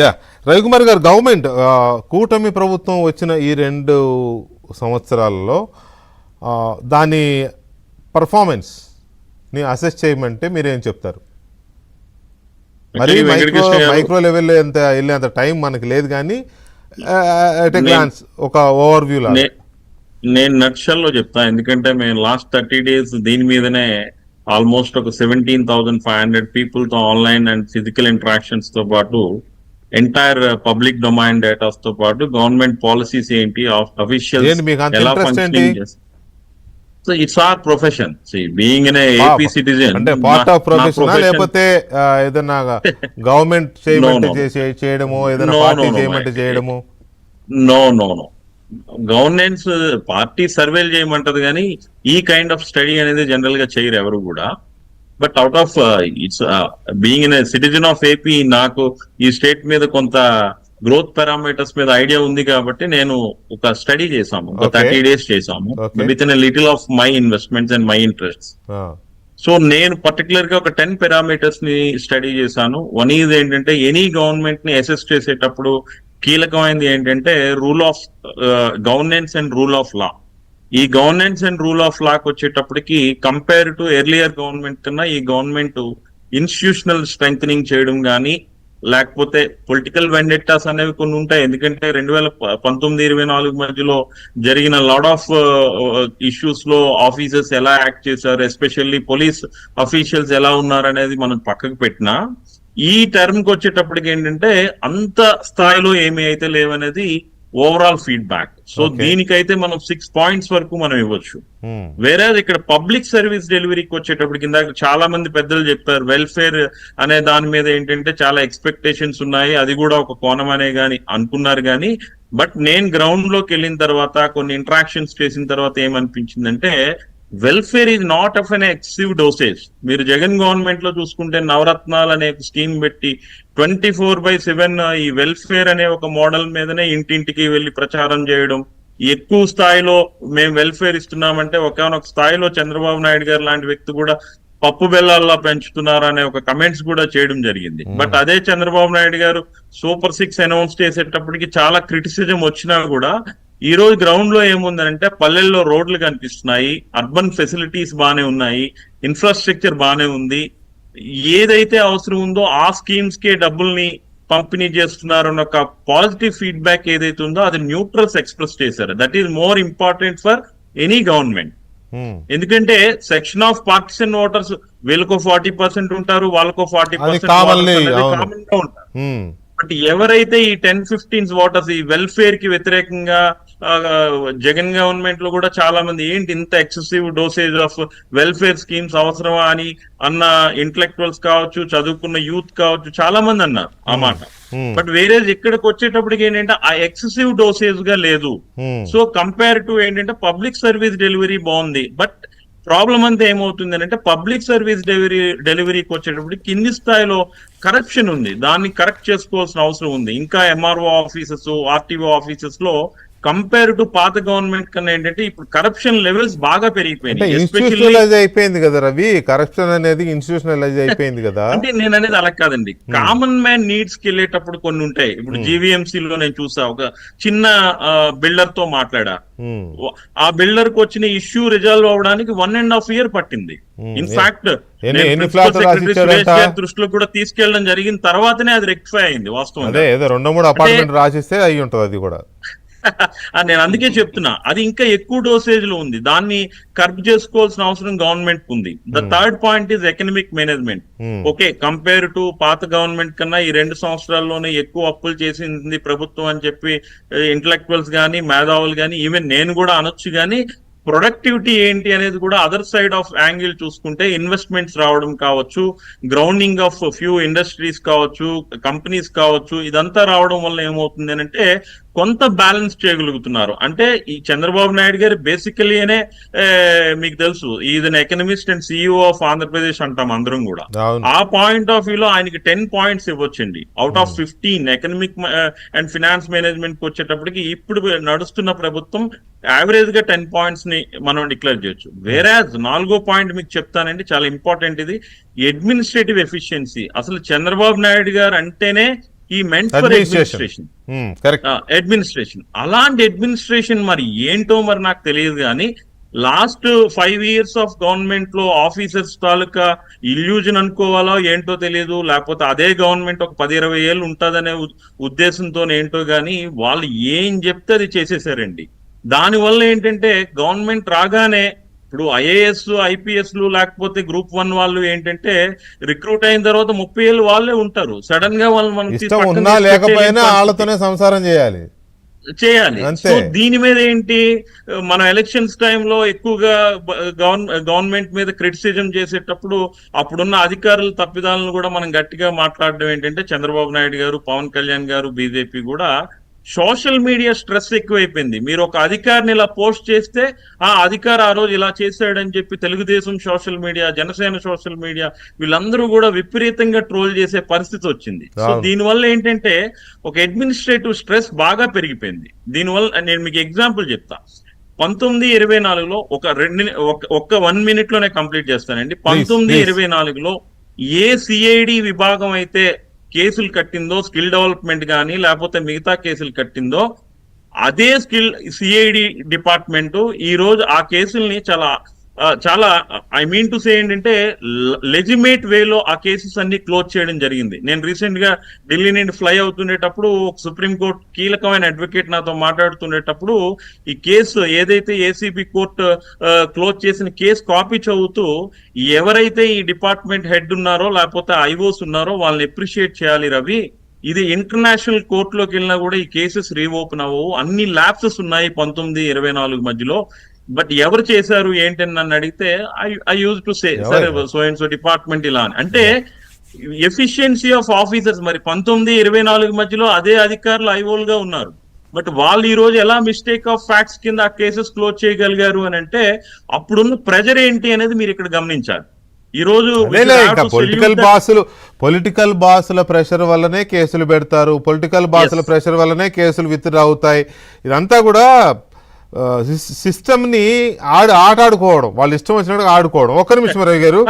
Yeah Ravikumar గారు, government కూటమి ప్రభుత్వం వచ్చిన ఈ 2 సంవత్సరాలలో దాని పర్ఫార్మెన్స్ ని అసెస్ చేయమంటే మీరేం చెప్తారు? మరి మైక్రో లెవెల్లో ఎంత వెళ్ళేంత టైం మనకి లేదు, కానీ అట్ ఎ గ్లాన్స్ ఒక ఓవర్ వ్యూ లాగా నేను నక్షల్లో చెప్తా. ఎందుకంటే మేము లాస్ట్ 30 days దీని మీదనే ఆల్మోస్ట్ ఒక 17,500 పీపుల్ తో ఆన్లైన్ అండ్ ఫిజికల్ ఇంటరాక్షన్స్ తో పాటు ఎంటైర్ పబ్లిక్ డొమైన్ డేటాస్ తో పాటు గవర్నమెంట్ పాలసీస్ ఏంటి, అఫీషియల్స్ ఎలా ఫంక్షనింగ్ చేస్తారు. So it's our profession. Being an AP citizen అంటే పార్ట్ ఆఫ్ ప్రొఫెషన్ లేకపోతే ఏదైనా గవర్నమెంట్ చేయడము, ఏదైనా పార్టీ చేయమంటే చేయడము? No no no governance party సర్వేలు చేయమంటది, కానీ ఈ కైండ్ ఆఫ్ స్టడీ అనేది జనరల్ గా చేయరు ఎవరు కూడా. But out of its being an citizen of AP, నాకు ఈ స్టేట్ మీద కొంత గ్రోత్ పారామీటర్స్ మీద ఐడియా ఉంది కాబట్టి నేను ఒక స్టడీ చేసాము, ఒక 30 days చేసాము with in little of my investments and my interests. So నేను పర్టికులర్ గా ఒక 10 పారామీటర్స్ ని స్టడీ చేశాను. వన్ ఈజ్ ఏంటంటే, ఎనీ గవర్నమెంట్ ని అసెస్ చేసేటప్పుడు కీలకమైనది ఏంటంటే rule of governance and rule of law. E governance and rule of లాకి వచ్చేటప్పటికి కంపేర్ టు ఎర్లియర్ గవర్నమెంట్ కన్నా ఈ గవర్నమెంట్ ఇన్స్టిట్యూషనల్ స్ట్రెంగ్ చేయడం కానీ, లేకపోతే పొలిటికల్ వెండెట్టాస్ అనేవి కొన్ని ఉంటాయి. ఎందుకంటే 2019-24 మధ్యలో జరిగిన లాట్ ఆఫ్ ఇష్యూస్ లో ఆఫీసర్స్ ఎలా యాక్ట్ చేశారు, ఎస్పెషల్లీ పోలీస్ అఫీషియల్స్ ఎలా ఉన్నారు అనేది మనం పక్కకు పెట్టినా, ఈ టర్మ్ కి వచ్చేటప్పటికి ఏంటంటే అంత స్థాయిలో ఏమి అయితే లేవనేది ఓవరాల్ ఫీడ్బ్యాక్. సో దీనికైతే మనం 6 points వరకు మనం ఇవ్వచ్చు. వేరే ఇక్కడ పబ్లిక్ సర్వీస్ డెలివరీకి వచ్చేటప్పటికి ఇందాక చాలా మంది పెద్దలు చెప్పారు, వెల్ఫేర్ అనే దాని మీద ఏంటంటే చాలా ఎక్స్పెక్టేషన్స్ ఉన్నాయి, అది కూడా ఒక కోణం అనే గాని అనుకున్నారు. కానీ బట్ నేను గ్రౌండ్ లోకి వెళ్ళిన తర్వాత కొన్ని ఇంటరాక్షన్స్ చేసిన తర్వాత ఏమనిపించిందంటే, welfare is not of an excessive dosage. మీరు జగన్ గవర్నమెంట్ లో చూసుకుంటే నవరత్నాలు అనే స్కీమ్ పెట్టి 24/7 ఈ వెల్ఫేర్ అనే ఒక మోడల్ మీదనే ఇంటింటికి వెళ్లి ప్రచారం చేయడం, ఎక్కువ స్థాయిలో మేము వెల్ఫేర్ ఇస్తున్నామంటే ఒకనొక స్థాయిలో చంద్రబాబు నాయుడు గారు లాంటి వ్యక్తి కూడా పప్పు బెల్లాల్లో పెంచుతున్నారు అనే ఒక కమెంట్స్ కూడా చేయడం జరిగింది. బట్ అదే చంద్రబాబు నాయుడు గారు సూపర్ 6 అనౌన్స్ చేసేటప్పటికి చాలా క్రిటిసిజం వచ్చినా కూడా ఈ రోజు గ్రౌండ్ లో ఏముందంటే, పల్లెల్లో రోడ్లు కనిపిస్తున్నాయి, అర్బన్ ఫెసిలిటీస్ బానే ఉన్నాయి, ఇన్ఫ్రాస్ట్రక్చర్ బానే ఉంది, ఏదైతే అవసరం ఉందో ఆ స్కీమ్స్ కే డబ్బుల్ని పంపిణీ చేస్తున్నారు అన్న ఒక పాజిటివ్ ఫీడ్బ్యాక్ ఏదైతే ఉందో అది న్యూట్రల్స్ ఎక్స్ప్రెస్ చేశారు. That is more important for any government. ఎందుకంటే సెక్షన్ ఆఫ్ పార్టిషన్ ఓటర్స్ వీళ్ళకో 40% ఉంటారు, వాళ్ళకో 40% కామన్ గా ఉంటారు. బట్ ఎవరైతే ఈ 10-15 ఓటర్స్ ఈ వెల్ఫేర్ కి వ్యతిరేకంగా జగన్ గవర్నమెంట్ లో కూడా చాలా మంది ఏంటి ఇంత excessive dosage of welfare schemes అవసరమా అని అన్న ఇంటలెక్చువల్స్ కావచ్చు, చదువుకున్న యూత్ కావచ్చు, చాలా మంది అన్నారు ఆ మాట. బట్ వేరే ఇక్కడికి వచ్చేటప్పటికి ఏంటంటే ఆ ఎక్సెసివ్ డోసేజ్ గా లేదు. సో కంపేర్ టు ఏంటంటే పబ్లిక్ సర్వీస్ డెలివరీ బాగుంది. బట్ ప్రాబ్లం అంతా ఏమవుతుంది అంటే, పబ్లిక్ సర్వీస్ డెలివరీకి వచ్చేటప్పుడు కింది స్థాయిలో కరప్షన్ ఉంది, దాన్ని కరెక్ట్ చేసుకోవాల్సిన అవసరం ఉంది. ఇంకా ఎంఆర్ఓ ఆఫీసెస్, ఆర్టీఓ ఆఫీసెస్ లో కంపేర్ టు పాత గవర్నమెంట్ కన్నా ఏంటంటే ఇప్పుడు కరప్షన్ లెవెల్స్ బాగా పెరిగిపోయినాయి. అయిపోయింది కదా రవి, కరప్షన్ అనేది ఇన్స్టిట్యూషనలైజ్ అయిపోయింది కదా. అంటే నేను అనేది అలా కాదండి, కామన్ మ్యాన్ నీడ్స్ కి వెళ్ళేటప్పుడు కొన్ని ఉంటాయి. ఇప్పుడు జీవీఎంసీ లో నేను చూసా, ఒక చిన్న బిల్డర్ తో మాట్లాడా, ఆ బిల్డర్ కు వచ్చిన ఇష్యూ రిజాల్వ్ అవడానికి 1.5 years పట్టింది. ఇన్ఫాక్ట్ దృష్టిలో కూడా తీసుకెళ్ళడం జరిగిన తర్వాతనే అది రెక్టిఫై అయింది. వాస్తవం 2-3 అపార్ట్మెంట్ రాసిస్తే అయి ఉంటుంది అది కూడా. నేను అందుకే చెప్తున్నా, అది ఇంకా ఎక్కువ డోసేజ్ లో ఉంది, దాన్ని కర్బ్ చేసుకోవాల్సిన అవసరం గవర్నమెంట్ ఉంది. The third point is economic management. Okay, compare to పాత గవర్నమెంట్ కన్నా ఈ 2 సంవత్సరాల్లోనే ఎక్కువ అప్పులు చేసింది ప్రభుత్వం అని చెప్పి ఇంటలెక్చువల్స్ గానీ, మేధావులు గానీ, ఈవెన్ నేను కూడా అనొచ్చు. కానీ ప్రొడక్టివిటీ ఏంటి అనేది కూడా అదర్ సైడ్ ఆఫ్ యాంగిల్ చూసుకుంటే ఇన్వెస్ట్మెంట్స్ రావడం కావచ్చు, గ్రౌండింగ్ ఆఫ్ ఫ్యూ ఇండస్ట్రీస్ కావచ్చు, కంపెనీస్ కావచ్చు, ఇదంతా రావడం వల్ల ఏమవుతుంది అంటే కొంత బ్యాలెన్స్ చేయగలుగుతున్నారు. అంటే ఈ చంద్రబాబు నాయుడు గారు బేసికలీ అనే మీకు తెలుసు is an economist and CEO of Andhra Pradesh అంటాం అందరం కూడా. ఆ పాయింట్ ఆఫ్ వ్యూలో ఆయనకి 10 points ఇవ్వచ్చండి out of 15. Economic and finance management కి వచ్చేటప్పటికి ఇప్పుడు నడుస్తున్న ప్రభుత్వం యావరేజ్ గా 10 points ని మనం డిక్లేర్ చేయొచ్చు. వేరేజ్ 4వ పాయింట్ మీకు చెప్తానండి, చాలా ఇంపార్టెంట్ ఇది, అడ్మినిస్ట్రేటివ్ ఎఫిషియన్సీ. అసలు చంద్రబాబు నాయుడు గారు అంటేనే ఈ meant for administration. Correct. Administration, అలాంటి అడ్మినిస్ట్రేషన్ మరి ఏంటో మరి నాకు తెలియదు కానీ లాస్ట్ 5 years ఆఫ్ గవర్నమెంట్ లో ఆఫీసర్స్ తాలూకా ఇల్యూజన్ అనుకోవాలో ఏంటో తెలియదు, లేకపోతే అదే గవర్నమెంట్ ఒక 10-20 ఏళ్ళు ఉంటుందనే ఉద్దేశంతో ఏంటో గానీ వాళ్ళు ఏం చెప్తే అది చేసేసారండి. దానివల్ల ఏంటంటే గవర్నమెంట్ రాగానే ఇప్పుడు ఐఏఎస్ ఐపీఎస్లు లేకపోతే గ్రూప్ 1 వాళ్ళు ఏంటంటే రిక్రూట్ అయిన తర్వాత 30 ఏళ్ళు వాళ్ళే ఉంటారు. సడన్ గా వాళ్ళు మనం ఇష్టం ఉన్నా లేకపోయినా వాళ్ళతోనే సంసారం చేయాలి. సో దీని మీద ఏంటి, మనం ఎలక్షన్స్ టైంలో ఎక్కువగా గవర్నమెంట్ మీద క్రిటిసిజం చేసేటప్పుడు అప్పుడున్న అధికారుల తప్పిదాలను కూడా మనం గట్టిగా మాట్లాడడం ఏంటంటే చంద్రబాబు నాయుడు గారు, పవన్ కళ్యాణ్ గారు, బీజేపీ కూడా సోషల్ మీడియా స్ట్రెస్ ఎక్కువైపోయింది. మీరు ఒక అధికారిని ఇలా పోస్ట్ చేస్తే ఆ అధికారి ఆ రోజు ఇలా చేశాడని చెప్పి Telugu Desam social media, Janasena social media వీళ్ళందరూ కూడా విపరీతంగా ట్రోల్ చేసే పరిస్థితి వచ్చింది. సో దీనివల్ల ఏంటంటే ఒక అడ్మినిస్ట్రేటివ్ స్ట్రెస్ బాగా పెరిగిపోయింది. దీనివల్ల నేను మీకు ఎగ్జాంపుల్ చెప్తా. 1924లో ఒక 1 minute లోనే కంప్లీట్ చేస్తానండి. 1924లో ఏ సిఐడి విభాగం అయితే కేసులు కట్టిందో, స్కిల్ డెవలప్మెంట్ కానీ లేకపోతే మిగతా కేసులు కట్టిందో, అదే సిఐడి డిపార్ట్మెంట్ ఈ రోజు ఆ కేసుల్ని చాలా ఐ మీన్ టు సే ఏంటంటే లెజిమేట్ వేలో ఆ కేసెస్ అన్ని క్లోజ్ చేయడం జరిగింది. నేను రీసెంట్ గా ఢిల్లీ నుండి ఫ్లై అవుతుండేటప్పుడు సుప్రీంకోర్టు కీలకమైన అడ్వకేట్ నాతో మాట్లాడుతుండేటప్పుడు ఈ కేసు ఏదైతే ఏసీబీ కోర్టు క్లోజ్ చేసిన కేసు కాపీ చదువుతూ ఎవరైతే ఈ డిపార్ట్మెంట్ హెడ్ ఉన్నారో లేకపోతే ఐఓస్ ఉన్నారో వాళ్ళని అప్రిషియేట్ చేయాలి రవి, ఇది ఇంటర్నేషనల్ కోర్టులోకి వెళ్ళినా కూడా ఈ కేసెస్ రీఓపెన్ అవ్వవు, అన్ని ల్యాప్సెస్ ఉన్నాయి 19-24 మధ్యలో, బట్ ఎవరు చేశారు ఏంటని నన్ను అడిగితే ఐ యూజ్ టు సే సరే సో అండ్ సో డిపార్ట్మెంట్ ఇలా అని. అంటే ఎఫిషియన్సీ ఆఫ్ ఆఫీసర్స్ మరి 19-24 మధ్యలో అదే అధికారులు ఐఓలుగా ఉన్నారు, బట్ వాళ్ళు ఈ రోజు ఎలా మిస్టేక్ ఆఫ్ ఫ్యాక్ట్స్ కింద ఆ కేసెస్ క్లోజ్ చేయగలిగారు అని అంటే అప్పుడున్న ప్రెజర్ ఏంటి అనేది మీరు ఇక్కడ గమనించాలి. ఈ రోజు పొలిటికల్ బాసుల ప్రెషర్ వల్లనే కేసులు పెడతారు, పొలిటికల్ బాసుల ప్రెషర్ వల్లనే కేసులు విత్డ్రా అవుతాయి. ఇదంతా కూడా సిస్టమ్ ని ఆట ఆడుకోవడం, వాళ్ళు ఇష్టం వచ్చినట్టు ఆడుకోవడం. ఒక్క నిమిషం రవి గారు.